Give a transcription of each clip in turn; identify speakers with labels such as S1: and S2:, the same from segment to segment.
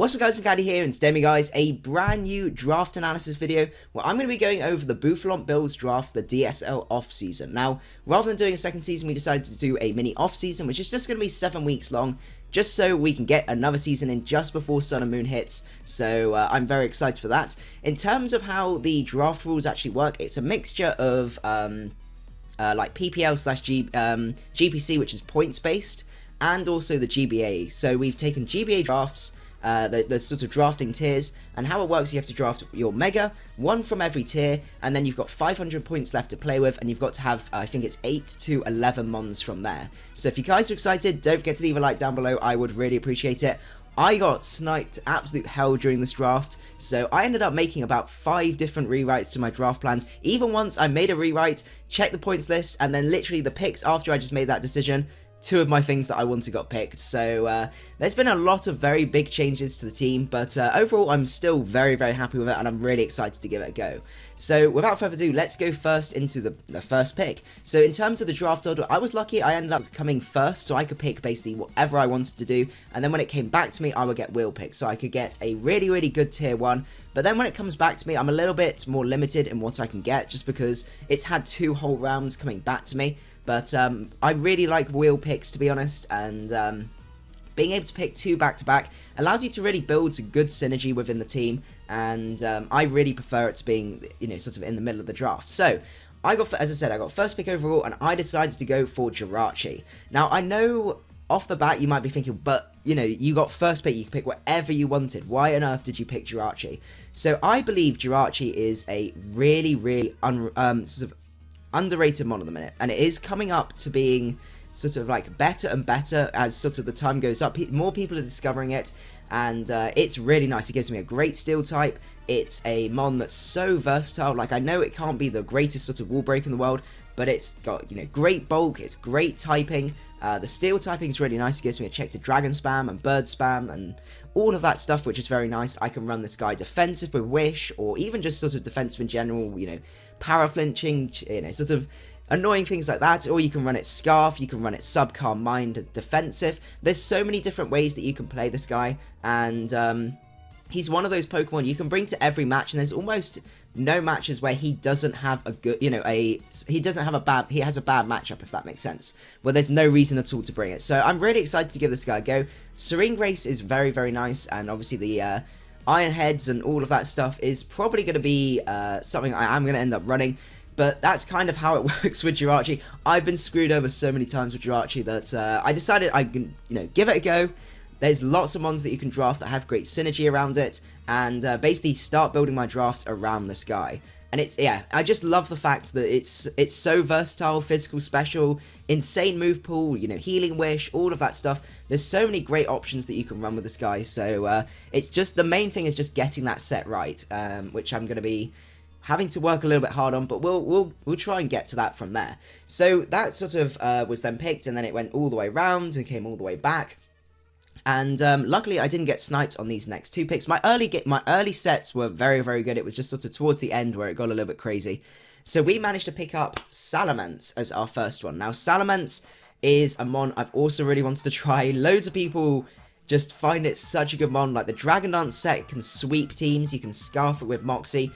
S1: What's up guys, macadii here, and today guys, a brand new draft analysis video where I'm going to be going over the Bouffalant builds draft, the DSL off-season. Now, rather than doing a second season, we decided to do a mini off-season, which is just going to be 7 weeks long, just so we can get another season in just before Sun and Moon hits, so I'm very excited for that. In terms of how the draft rules actually work, it's a mixture of like PPL slash GPC, which is points-based, and also the GBA. So we've taken GBA drafts, the sort of drafting tiers, and how it works, you have to draft your mega, one from every tier, and then you've got 500 points left to play with, and you've got to have, I think it's 8 to 11 mons from there. So if you guys are excited, don't forget to leave a like down below, I would really appreciate it. I got sniped absolute hell during this draft, so I ended up making about 5 different rewrites to my draft plans. Even once I made a rewrite, checked the points list, and then literally the picks after I just made that decision, 2 of my things that I wanted got picked. So there's been a lot of very big changes to the team, but overall I'm still very happy with it, and I'm really excited to give it a go. So without further ado, let's go first into the first pick. So in terms of the draft order, I was lucky. I ended up coming first, so I could pick basically whatever I wanted to do, and then when it came back to me, I would get wheel picks, so I could get a really good tier 1. But then when it comes back to me, I'm a little bit more limited in what I can get, just because it's had 2 whole rounds coming back to me. But I really like wheel picks, to be honest, and being able to pick 2 back-to-back allows you to really build some good synergy within the team, and I really prefer it to being, you know, sort of in the middle of the draft. So, as I said, I got first pick overall, and I decided to go for Jirachi. Now, I know off the bat you might be thinking, but, you know, you got first pick, you can pick whatever you wanted. Why on earth did you pick Jirachi? So, I believe Jirachi is a really sort of underrated mod at the minute, and it is coming up to being sort of like better and better as sort of the time goes up. More people are discovering it, and it's really nice. It gives me a great steel type. It's a mon that's so versatile. Like, I know it can't be the greatest sort of wall break in the world, but it's got, you know, great bulk, it's great typing. The steel typing is really nice. It gives me a check to dragon spam and bird spam and all of that stuff, which is very nice. I can run this guy defensive with wish, or even just sort of defensive in general, you know, power flinching, you know, sort of annoying things like that. Or you can run it scarf, you can run it subcar mind defensive. There's so many different ways that you can play this guy, and he's one of those Pokemon you can bring to every match, and there's almost no matches where he doesn't have a good, you know, he has a bad matchup, if that makes sense, where there's no reason at all to bring it. So I'm really excited to give this guy a go. Serene Grace is very nice, and obviously the Iron Heads and all of that stuff is probably going to be something I'm going to end up running. But that's kind of how it works with Jirachi. I've been screwed over so many times with Jirachi that I decided I can, you know, give it a go. There's lots of mons that you can draft that have great synergy around it, and basically start building my draft around this guy. And it's, yeah, I just love the fact that it's so versatile, physical special, insane move pool, you know, healing wish, all of that stuff. There's so many great options that you can run with this guy. So it's just, the main thing is just getting that set right, which I'm going to be having to work a little bit hard on, but we'll try and get to that from there. So that sort of was then picked, and then it went all the way around and came all the way back. And luckily, I didn't get sniped on these next 2 picks. My early sets were very good. It was just sort of towards the end where it got a little bit crazy. So we managed to pick up Salamence as our first one. Now, Salamence is a mon I've also really wanted to try. Loads of people just find it such a good mon. Like, the Dragon Dance set can sweep teams. You can scarf it with Moxie.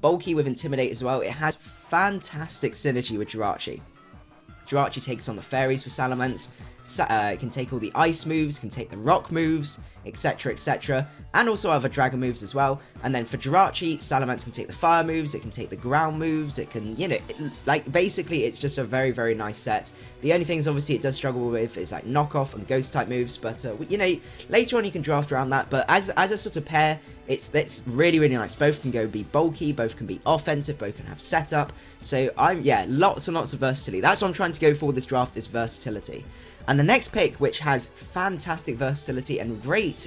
S1: Bulky with Intimidate as well. It has fantastic synergy with Jirachi. Jirachi takes on the fairies for Salamence. It can take all the ice moves, can take the rock moves, etc, and also other dragon moves as well. And then for Jirachi, Salamence can take the fire moves, it can take the ground moves, it can, you know, like, basically it's just a very nice set. The only things obviously it does struggle with is like knockoff and ghost type moves, but you know, later on you can draft around that. But as a sort of pair, it's really nice. Both can be bulky, both can be offensive, both can have setup. So yeah, lots and lots of versatility. That's what I'm trying to go for this draft, is versatility. And the next pick, which has fantastic versatility and great,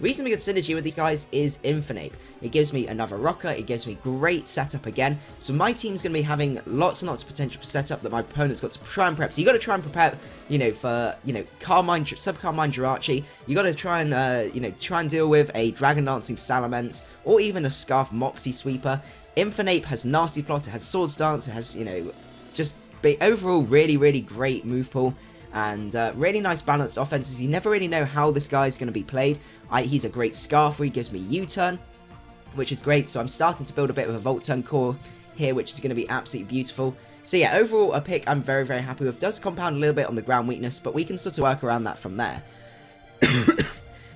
S1: reasonably good synergy with these guys, is Infinite. It gives me another rocker, it gives me great setup again. So my team's going to be having lots and lots of potential for setup that my opponent's got to try and prep. So you got to try and prepare, you know, for, you know, Sub-Carmine Jirachi. You got to try and, you know, try and deal with a Dragon Dancing Salamence, or even a Scarf Moxie Sweeper. Infinite has Nasty Plot, it has Swords Dance, it has, you know, just overall really great move pool. and really nice balanced offenses. You never really know how this guy is going to be played. He's a great Scarfer, he gives me U-turn, which is great, so I'm starting to build a bit of a Volt Turn core here, which is going to be absolutely beautiful. So yeah, overall a pick I'm very, very happy with. Does compound a little bit on the ground weakness, but we can sort of work around that from there.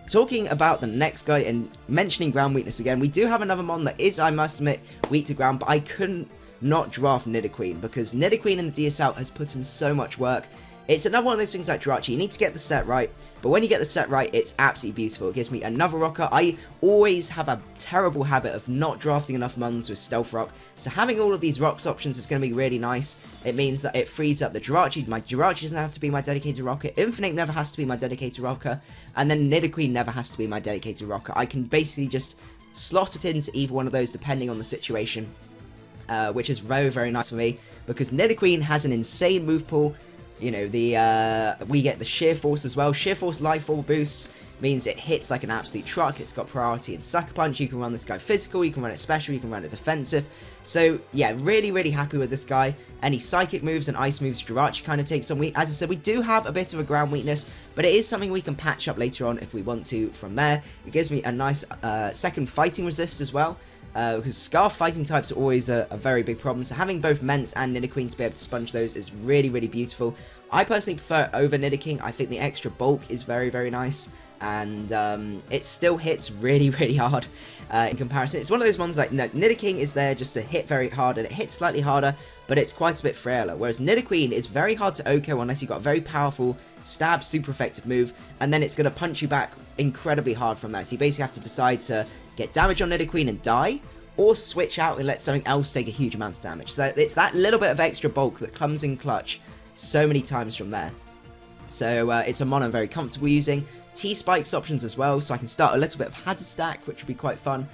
S1: Talking about the next guy and mentioning ground weakness again, we do have another mon that is, I must admit, weak to ground, but I couldn't not draft Nidoqueen, because Nidoqueen in the DSL has put in so much work. It's another one of those things like Jirachi, you need to get the set right, but when you get the set right, it's absolutely beautiful. It gives me another rocker. I always have a terrible habit of not drafting enough mons with Stealth Rock, so having all of these rocks options is going to be really nice. It means that it frees up the Jirachi. My Jirachi doesn't have to be my dedicated rocker, Infinite never has to be my dedicated rocker, and then Nidoqueen never has to be my dedicated rocker. I can basically just slot it into either one of those depending on the situation, which is very, very nice for me, because Nidoqueen has an insane move pool. You know, we get the Sheer Force as well. Sheer Force Life Orb boosts means it hits like an absolute truck. It's got priority in Sucker Punch. You can run this guy physical, you can run it special, you can run it defensive. So yeah, really, really happy with this guy. Any psychic moves and ice moves Jirachi kind of takes on. As I said, we do have a bit of a ground weakness, but it is something we can patch up later on if we want to from there. It gives me a nice second fighting resist as well. Because Scarf fighting types are always a very big problem, so having both Ments and Nidoqueen to be able to sponge those is really, really beautiful. I personally prefer it over Nidoking. I think the extra bulk is very, very nice, and it still hits really, really hard in comparison. It's one of those ones like, no, Nidoking is there just to hit very hard, and it hits slightly harder, but it's quite a bit frailer, whereas Nidoqueen is very hard to OHKO unless you've got a very powerful stab, super effective move, and then it's going to punch you back incredibly hard from that. So you basically have to decide to get damage on Nidoqueen and die, or switch out and let something else take a huge amount of damage. So it's that little bit of extra bulk that comes in clutch so many times from there. So it's a mon I'm very comfortable using. T-Spikes options as well, so I can start a little bit of Hazard Stack, which would be quite fun.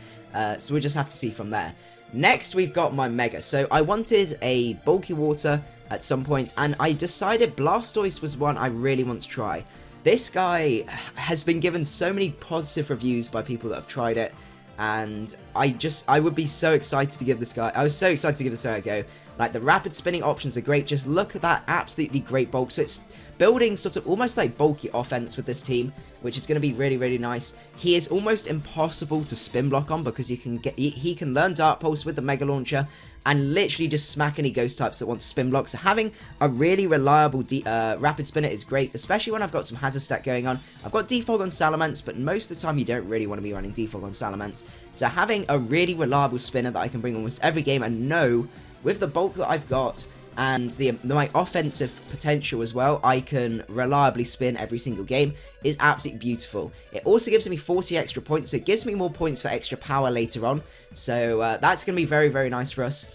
S1: So we'll just have to see from there. Next, we've got my Mega. So I wanted a bulky water at some point, and I decided Blastoise was one I really want to try. This guy has been given so many positive reviews by people that have tried it, and I would be so excited to give this guy, I was so excited to give this guy a go. Like, the rapid spinning options are great, just look at that absolutely great bulk. So it's building sort of almost like bulky offense with this team, which is going to be really, really nice. He is almost impossible to spin block on, because he can learn Dark Pulse with the Mega Launcher, and literally just smack any ghost types that want to spin block. So having a really reliable rapid spinner is great, especially when I've got some hazard stack going on. I've got defog on Salamence, but most of the time you don't really want to be running defog on Salamence. So having a really reliable spinner that I can bring almost every game, and know with the bulk that I've got and my offensive potential as well, I can reliably spin every single game, is absolutely beautiful. It also gives me 40 extra points, so it gives me more points for extra power later on. So that's going to be very, very nice for us.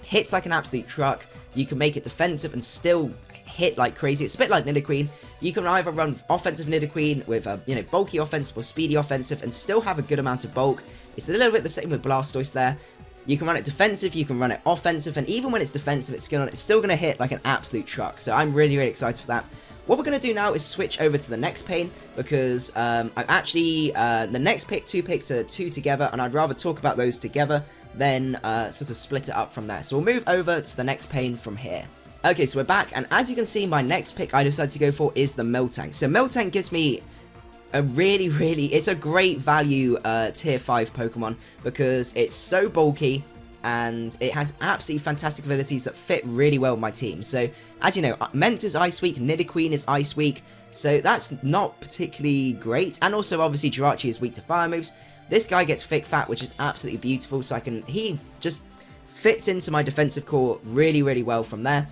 S1: Hits like an absolute truck. You can make it defensive and still hit like crazy. It's a bit like Nidoqueen. You can either run offensive Nidoqueen with a bulky offensive or speedy offensive and still have a good amount of bulk. It's a little bit the same with Blastoise there. You can run it defensive, you can run it offensive, and even when it's defensive, it's still going to hit like an absolute truck. So I'm really, really excited for that. What we're going to do now is switch over to the next pane, because I'm actually, the next two picks are two together, and I'd rather talk about those together than sort of split it up from there. So we'll move over to the next pane from here. Okay, so we're back, and as you can see, my next pick I decided to go for is the Miltank. So Miltank gives me a it's a great value tier 5 Pokemon, because it's so bulky and it has absolutely fantastic abilities that fit really well with my team. So as you know, Ment is Ice Weak, Nidoqueen is Ice Weak, so that's not particularly great, and also obviously Jirachi is weak to fire moves. This guy gets Thick Fat, which is absolutely beautiful, so he just fits into my defensive core really, really well from there.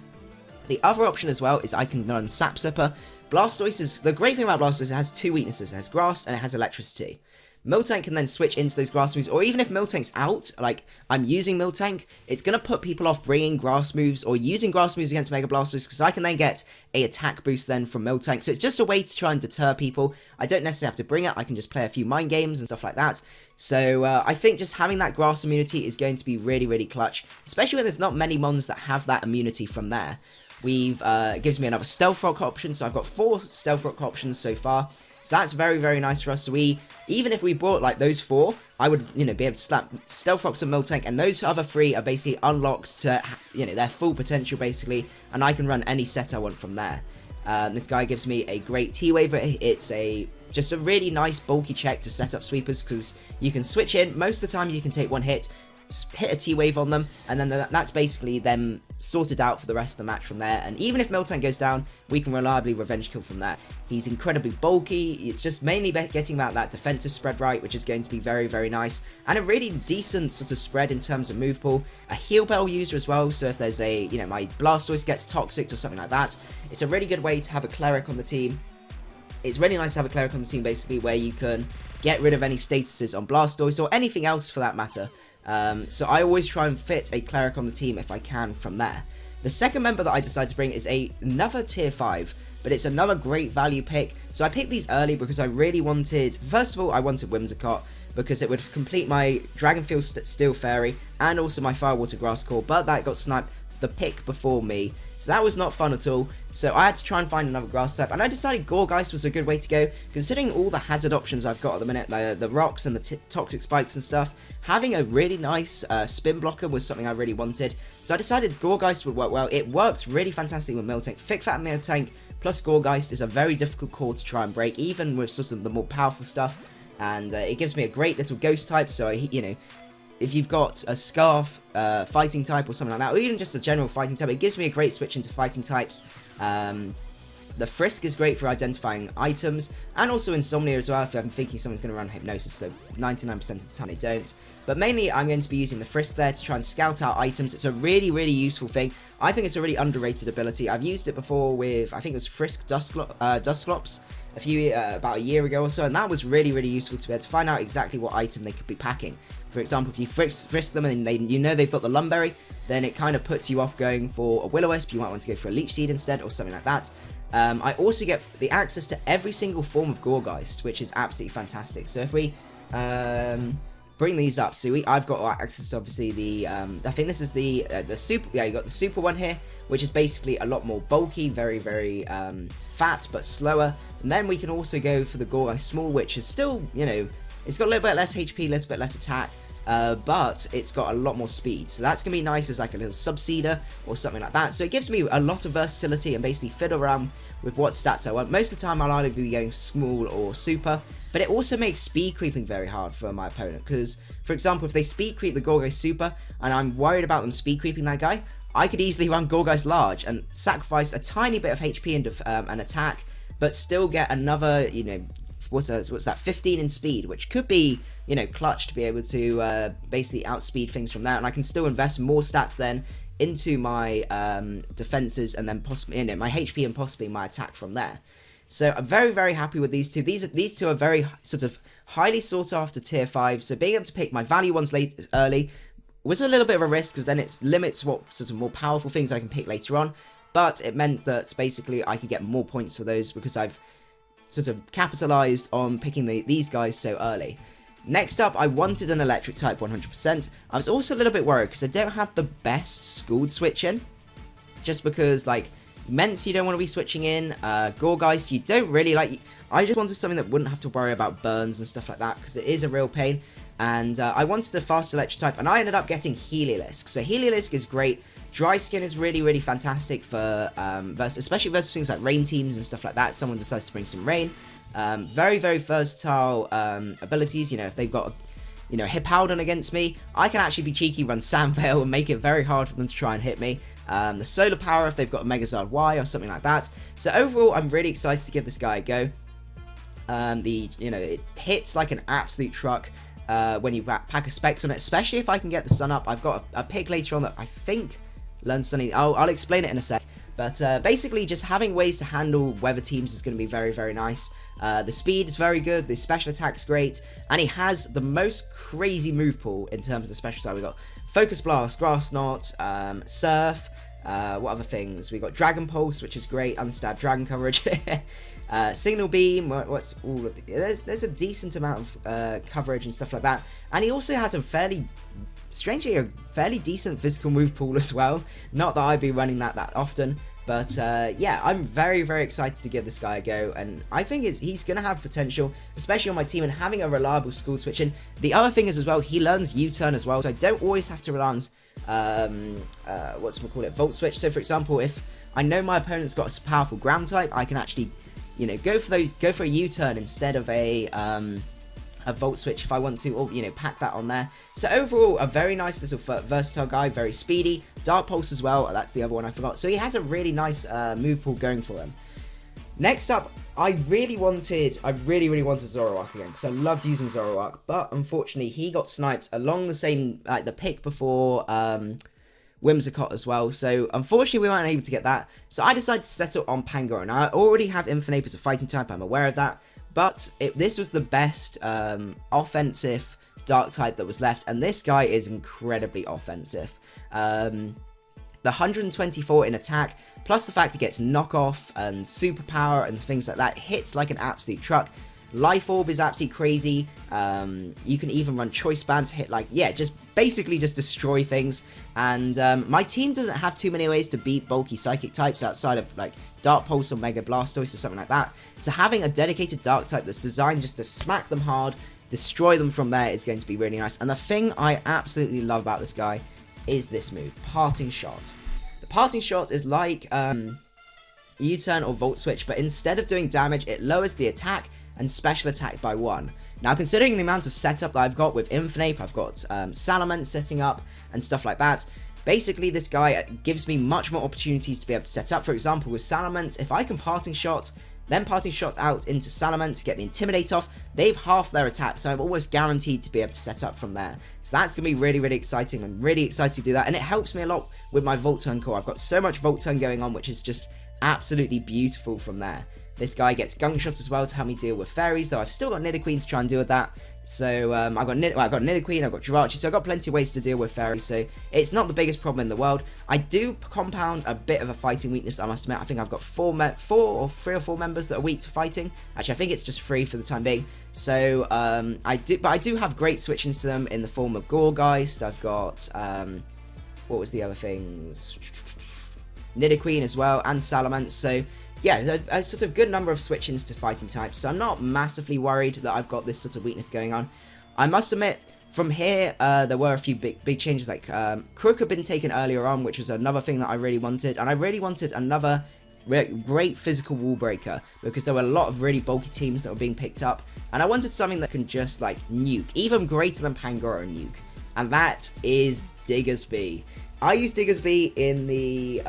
S1: The other option as well is I can run Sap Sipper. The great thing about Blastoise is it has two weaknesses. It has grass and it has electricity. Miltank can then switch into those grass moves, or even if Miltank's out, like I'm using Miltank, it's going to put people off bringing grass moves or using grass moves against Mega Blastoise, because I can then get a attack boost then from Miltank. So it's just a way to try and deter people. I don't necessarily have to bring it, I can just play a few mind games and stuff like that. So I think just having that grass immunity is going to be really, really clutch, especially when there's not many mons that have that immunity from there. It gives me another Stealth Rock option, so I've got 4 Stealth Rock options so far. So that's very, very nice for us. So even if we bought like those 4, I would, be able to slap Stealth Rocks and Miltank, and those other 3 are basically unlocked to, their full potential basically, and I can run any set I want from there. This guy gives me a great T-Waver. It's just a really nice bulky check to set up sweepers, because you can switch in. Most of the time you can take one hit a T-Wave on them, and then that's basically them sorted out for the rest of the match from there. And even if Miltank goes down, we can reliably revenge kill from that. He's incredibly bulky. It's just mainly getting that defensive spread right, which is going to be very, very nice, and a really decent sort of spread in terms of move pool. A heal bell user as well, so if there's my Blastoise gets toxic or something like that, it's a really good way to have a cleric on the team. It's really nice to have a cleric on the team, basically, where you can get rid of any statuses on Blastoise or anything else for that matter. So I always try and fit a cleric on the team if I can from there. The second member that I decided to bring is another tier 5, but it's another great value pick. So I picked these early because I really wanted, first of all, I wanted Whimsicott, because it would complete my Dragonfield Steel Fairy and also my Firewater Grass Core, but that got sniped the pick before me, so that was not fun at all. So I had to try and find another grass type, and I decided Gourgeist was a good way to go, considering all the hazard options I've got at the minute, the rocks and the toxic spikes and stuff. Having a really nice spin blocker was something I really wanted, so I decided Gourgeist would work well. It works really fantastic with Miltank. Thick Fat Miltank plus Gourgeist is a very difficult core to try and break, even with sort of the more powerful stuff, and it gives me a great little ghost type, so if you've got a Scarf fighting type or something like that, or even just a general fighting type, it gives me a great switch into fighting types. The Frisk is great for identifying items, and also Insomnia as well, if I'm thinking someone's going to run Hypnosis, but 99% of the time they don't. But mainly I'm going to be using the Frisk there to try and scout out items. It's a really, really useful thing. I think it's a really underrated ability. I've used it before with, I think it was Frisk Dusclops, about a year ago or so, and that was really, really useful to be able to find out exactly what item they could be packing. For example, if you frisk them and they've got the Lumberry, then it kind of puts you off going for a Will-O-Wisp. You might want to go for a Leech Seed instead, or something like that. I also get the access to every single form of Gourgeist, which is absolutely fantastic. So if we bring these up, so I've got access to obviously the I think this is the super. Yeah, you got the super one here, which is basically a lot more bulky, very, very fat but slower. And then we can also go for the Gourgeist Small, which is still, it's got a little bit less HP, a little bit less attack, but it's got a lot more speed. So that's going to be nice as like a little Subseeder or something like that. So it gives me a lot of versatility and basically fiddle around with what stats I want. Most of the time I'll either be going small or super, but it also makes speed creeping very hard for my opponent. Because, for example, if they speed creep the Gourgeist Super and I'm worried about them speed creeping that guy, I could easily run Gourgeist Large and sacrifice a tiny bit of HP and attack, but still get another, what's that, 15 in speed, which could be, clutch to be able to basically outspeed things from that, and I can still invest more stats then into my defenses, and then possibly, my HP and possibly my attack from there. So I'm very, very happy with these two. These two are very sort of highly sought after tier 5, so being able to pick my value ones early was a little bit of a risk, because then it limits what sort of more powerful things I can pick later on, but it meant that basically I could get more points for those because I've sort of capitalized on picking these guys so early. Next up, I wanted an electric type 100%. I was also a little bit worried because I don't have the best Schooled switch in, just because like Mence you don't want to be switching in, Gourgeist you don't really like. I just wanted something that wouldn't have to worry about burns and stuff like that, because it is a real pain. And I wanted a fast electric type, and I ended up getting Heliolisk. So Heliolisk is great. Dry Skin is really, really fantastic for, especially versus things like rain teams and stuff like that. If someone decides to bring some rain. Very, very versatile abilities. If they've got, Hippowdon against me, I can actually be cheeky, run Sandveil, and make it very hard for them to try and hit me. The Solar Power if they've got a Megazard Y or something like that. So overall, I'm really excited to give this guy a go. It hits like an absolute truck. When you pack a Specs on it, especially if I can get the Sun Up. I've got a pick later on that I think learns Sunny. I'll explain it in a sec. But basically, just having ways to handle weather teams is going to be very, very nice. The speed is very good, the special attack's great, and he has the most crazy move pool in terms of the special side. We've got Focus Blast, Grass Knot, Surf, what other things? We've got Dragon Pulse, which is great, Unstab Dragon coverage. Signal Beam, what's all of there's a decent amount of coverage and stuff like that, and he also has a fairly decent physical move pool as well. Not that I'd be running that often, But yeah, I'm very, very excited to give this guy a go, and I think he's going to have potential, especially on my team, and having a reliable school switch. And the other thing is as well, he learns U-turn as well, so I don't always have to rely on, Volt Switch. So for example, if I know my opponent's got a powerful ground type, I can actually, you know, go for a U-turn instead of a Volt Switch if I want to, or, you know, pack that on there. So overall, a very nice little versatile guy, very speedy. Dark Pulse as well, that's the other one I forgot. So he has a really nice move pool going for him. Next up, I really wanted Zoroark again, because I loved using Zoroark, but unfortunately he got sniped along the same, like the pick before Whimsicott as well, so unfortunately we weren't able to get that. So I decided to settle on Pangoro. Now I already have Infernape as a fighting type, I'm aware of that, but this was the best offensive dark type that was left, and this guy is incredibly offensive. The 124 in attack, plus the fact he gets knockoff and superpower and things like that, hits like an absolute truck. Life Orb is absolutely crazy. You can even run Choice Band to hit, like, yeah, just basically just destroy things. And my team doesn't have too many ways to beat bulky psychic types outside of like Dark Pulse or Mega Blastoise or something like that. So having a dedicated dark type that's designed just to smack them hard, destroy them from there, is going to be really nice. And the thing I absolutely love about this guy is this move, Parting Shot. The Parting Shot is like U-turn or Volt Switch, but instead of doing damage, it lowers the attack and special attack by 1. Now, considering the amount of setup that I've got with Infernape, I've got Salamence setting up and stuff like that, basically this guy gives me much more opportunities to be able to set up. For example, with Salamence, if I can Parting Shot, then Parting Shot out into Salamence, get the Intimidate off, they've half their attack, so I'm almost guaranteed to be able to set up from there. So that's going to be really, really exciting. I'm really excited to do that, and it helps me a lot with my Volt Turn core. I've got so much Volt Turn going on, which is just absolutely beautiful from there. This guy gets Gunk Shot as well to help me deal with fairies, though I've still got Nidoqueen to try and deal with that. So I've got Nidoqueen, I've got Jirachi, so I've got plenty of ways to deal with fairies, so it's not the biggest problem in the world. I do compound a bit of a fighting weakness, I must admit. I think I've got 3 or 4 members that are weak to fighting. Actually, I think it's just 3 for the time being. So I do have great switch-ins to them in the form of Gourgeist. I've got what was the other things? Nidoqueen as well, and Salamence. So yeah, a sort of good number of switch-ins to fighting types, so I'm not massively worried that I've got this sort of weakness going on. I must admit, from here, there were a few big changes, like Crook had been taken earlier on, which was another thing that I really wanted, and I really wanted another great physical wall breaker, because there were a lot of really bulky teams that were being picked up, and I wanted something that can just, like, nuke, even greater than Pangoro nuke, and that is Diggersby. I used Diggersby in the,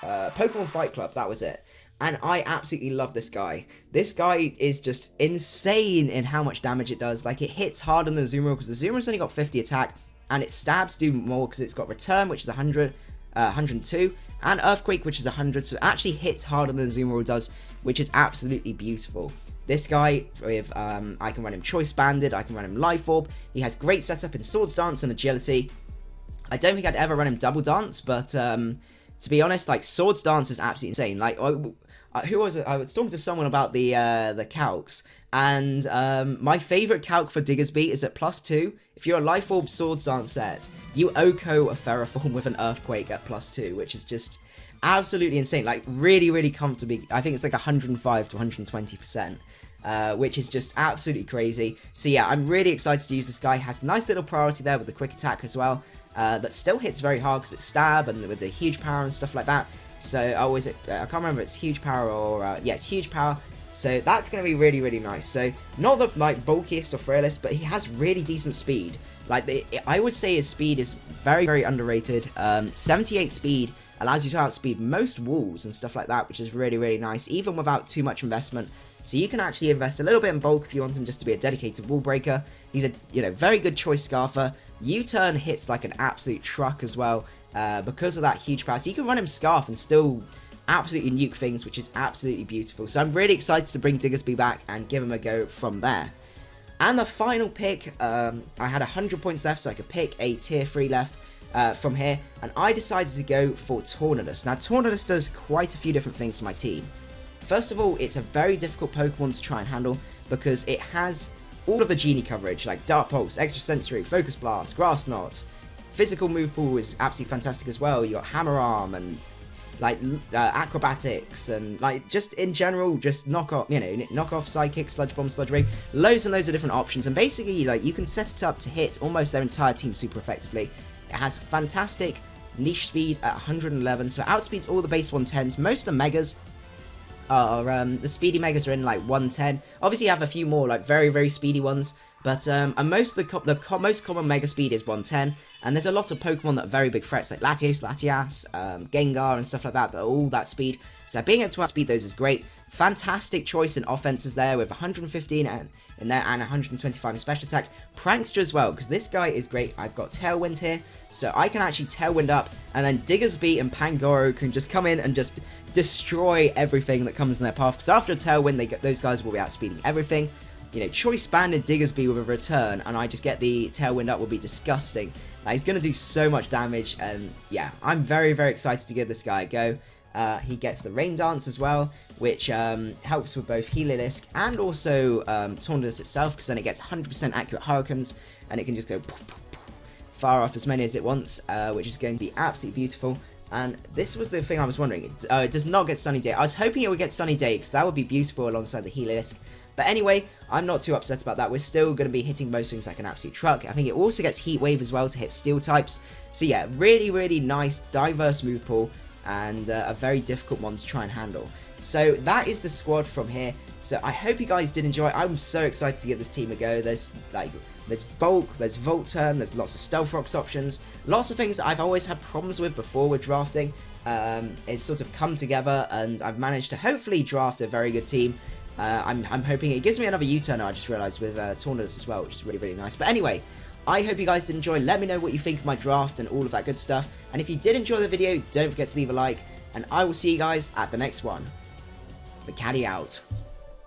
S1: Pokemon Fight Club, that was it. And I absolutely love this guy. This guy is just insane in how much damage it does. Like, it hits harder than the Azumarill, because the Azumarill's only got 50 attack, and its stabs do more because it's got Return, which is 102, and Earthquake, which is 100, so it actually hits harder than the Azumarill does, which is absolutely beautiful. This guy, with I can run him Choice Banded, I can run him Life Orb, he has great setup in Swords Dance and Agility. I don't think I'd ever run him Double Dance, but to be honest, like, Swords Dance is absolutely insane. Like, who was it? I was talking to someone about the calcs, and my favourite calc for Diggersby is at +2. If you're a Life Orb Swords Dance set, you Oko a Ferroform with an Earthquake at +2, which is just absolutely insane. Like, really, really comfortably. I think it's like 105 to 120%. Which is just absolutely crazy. So yeah, I'm really excited to use this guy. Has a nice little priority there with the quick attack as well. That still hits very hard because it's stab and with the huge power and stuff like that. So, I can't remember if it's huge power or, yeah, it's huge power. So that's going to be really, really nice. So, not the, like, bulkiest or frailest, but he has really decent speed. Like, I would say his speed is very, very underrated. 78 speed allows you to outspeed most walls and stuff like that, which is really, really nice, even without too much investment. So you can actually invest a little bit in bulk if you want him just to be a dedicated wall breaker. He's a, very good choice Scarfer. U-turn hits like an absolute truck as well, because of that huge power. So you can run him Scarf and still absolutely nuke things, which is absolutely beautiful. So I'm really excited to bring Diggersby back and give him a go from there. And the final pick, I had 100 points left, so I could pick a tier 3 left from here, and I decided to go for Tornadus. Now, Tornadus does quite a few different things to my team. First of all, it's a very difficult Pokemon to try and handle, because it has all of the Genie coverage, like Dark Pulse, Extra Sensory, Focus Blast, Grass Knot. Physical move pool is absolutely fantastic as well. You got Hammer Arm, and like acrobatics, and like just in general, just knock off, you know, knock off psychic, sludge bomb, sludge ray, loads and loads of different options, and basically like you can set it up to hit almost their entire team super effectively. It has fantastic niche speed at 111, so it outspeeds all the base 110s. Most of the megas are the speedy megas are in like 110. Obviously you have a few more like very speedy ones, but and most of the most common mega speed is 110, and there's a lot of Pokemon that are very big threats like Latios, Latias, Gengar and stuff like that are all that speed, so being able to outspeed those is great. Fantastic choice in offenses there with 115 in there and 125 in special attack. Prankster as well, because this guy is great. I've got Tailwind here, so I can actually Tailwind up, and then Diggersby and Pangoro can just come in and just destroy everything that comes in their path, because after a Tailwind, those guys will be outspeeding everything. You know, Choice Banded Diggersby with a return, and I just get the Tailwind up will be disgusting. Like, he's going to do so much damage, and yeah, I'm very excited to give this guy a go. He gets the Rain Dance as well, which helps with both Heliolisk and also Tornadus itself, because then it gets 100% accurate Hurricanes, and it can just go fire off as many as it wants, which is going to be absolutely beautiful. And this was the thing I was wondering. It does not get Sunny Day. I was hoping it would get Sunny Day, because that would be beautiful alongside the Heliolisk. But anyway, I'm not too upset about that. We're still going to be hitting most things like an absolute truck. I think it also gets Heat Wave as well to hit Steel types. So yeah, really nice, diverse move pool, and a very difficult one to try and handle. So that is the squad from here. So I hope you guys did enjoy. I'm so excited to give this team a go. There's Bulk, there's Volt Turn, there's lots of Stealth Rocks options, lots of things that I've always had problems with before with drafting. It's sort of come together, and I've managed to hopefully draft a very good team. I'm hoping it gives me another U-turn, I just realised, with Tornadus as well, which is really nice. But anyway, I hope you guys did enjoy. Let me know what you think of my draft and all of that good stuff. And if you did enjoy the video, don't forget to leave a like. And I will see you guys at the next one. Macadii out.